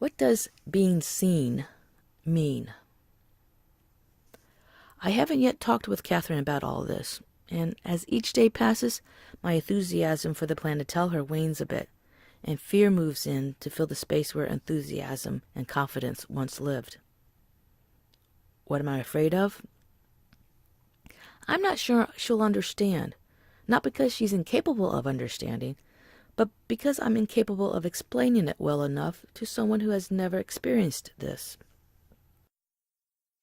What does being seen mean? I haven't yet talked with Catherine about all of this, and as each day passes, my enthusiasm for the plan to tell her wanes a bit, and fear moves in to fill the space where enthusiasm and confidence once lived. What am I afraid of? I'm not sure she'll understand, not because she's incapable of understanding, but because I'm incapable of explaining it well enough to someone who has never experienced this.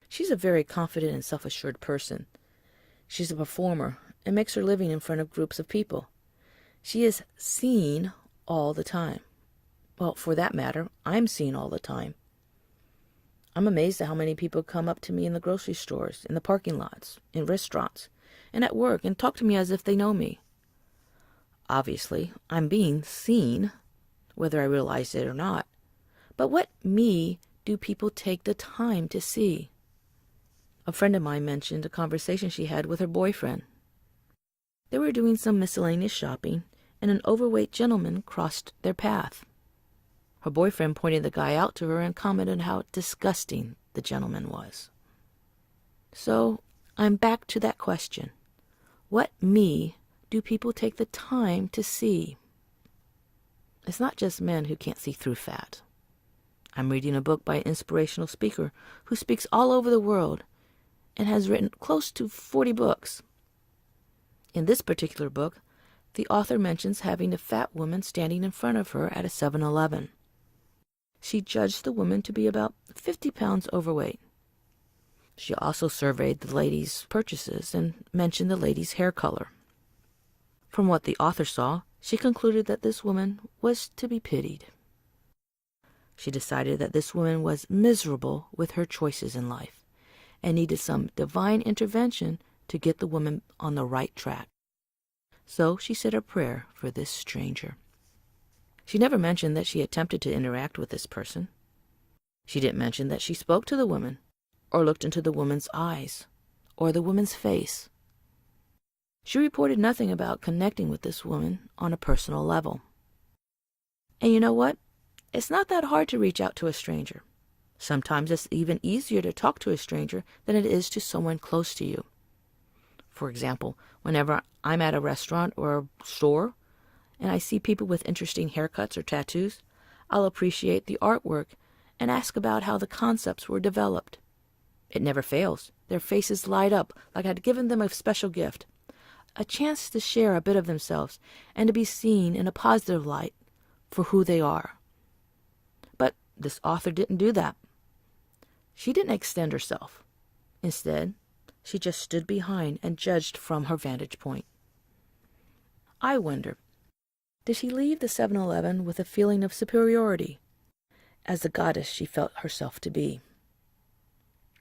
She's a very confident and self-assured person. She's a performer and makes her living in front of groups of people. She is seen all the time. Well, for that matter, I'm seen all the time. I'm amazed at how many people come up to me in the grocery stores, in the parking lots, in restaurants, and at work and talk to me as if they know me. Obviously, I'm being seen, whether I realize it or not. But what me do people take the time to see? A friend of mine mentioned a conversation she had with her boyfriend. They were doing some miscellaneous shopping, and an overweight gentleman crossed their path. Her boyfriend pointed the guy out to her and commented how disgusting the gentleman was. So, I'm back to that question. What me do people take the time to see? It's not just men who can't see through fat. I'm reading a book by an inspirational speaker who speaks all over the world and has written close to 40 books. In this particular book, the author mentions having a fat woman standing in front of her at a 7-Eleven. She judged the woman to be about 50 pounds overweight. She also surveyed the lady's purchases and mentioned the lady's hair color. From what the author saw, she concluded that this woman was to be pitied. She decided that this woman was miserable with her choices in life and needed some divine intervention to get the woman on the right track. So she said a prayer for this stranger. She never mentioned that she attempted to interact with this person. She didn't mention that she spoke to the woman, or looked into the woman's eyes, or the woman's face. She reported nothing about connecting with this woman on a personal level. And you know what? It's not that hard to reach out to a stranger. Sometimes it's even easier to talk to a stranger than it is to someone close to you. For example, whenever I'm at a restaurant or a store and I see people with interesting haircuts or tattoos, I'll appreciate the artwork and ask about how the concepts were developed. It never fails. Their faces light up like I'd given them a special gift, a chance to share a bit of themselves and to be seen in a positive light for who they are. But this author didn't do that. She didn't extend herself. Instead, she just stood behind and judged from her vantage point. I wonder, did she leave the 7-Eleven with a feeling of superiority, as the goddess she felt herself to be?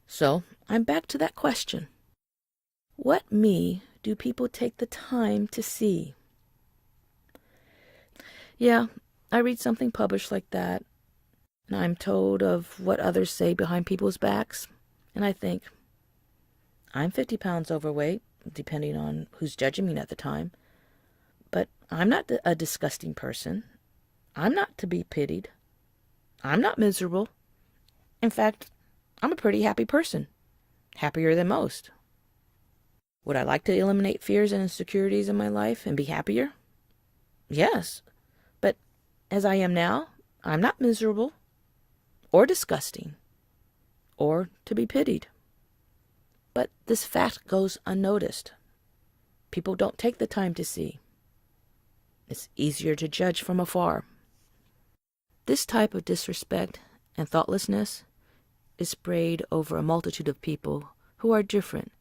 So, I'm back to that question. What me do people take the time to see? Yeah, I read something published like that, and I'm told of what others say behind people's backs, and I think, I'm 50 pounds overweight, depending on who's judging me at the time, but I'm not a disgusting person. I'm not to be pitied. I'm not miserable. In fact, I'm a pretty happy person, happier than most. Would I like to eliminate fears and insecurities in my life and be happier? Yes, but as I am now, I'm not miserable or disgusting or to be pitied. But this fact goes unnoticed. People don't take the time to see. It's easier to judge from afar. This type of disrespect and thoughtlessness is sprayed over a multitude of people who are different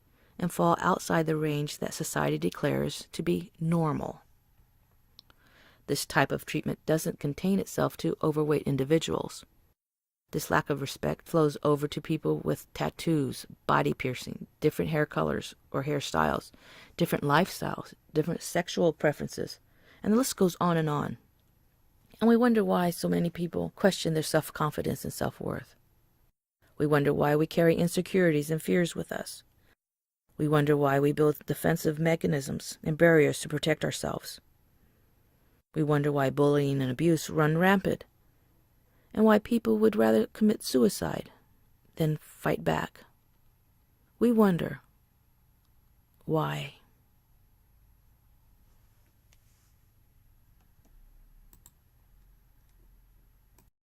and fall outside the range that society declares to be normal. This type of treatment doesn't contain itself to overweight individuals. This lack of respect flows over to people with tattoos, body piercing, different hair colors or hairstyles, different lifestyles, different sexual preferences, and the list goes on. And we wonder why so many people question their self-confidence and self-worth. We wonder why we carry insecurities and fears with us. We wonder why we build defensive mechanisms and barriers to protect ourselves. We wonder why bullying and abuse run rampant. and why people would rather commit suicide than fight back. We wonder why.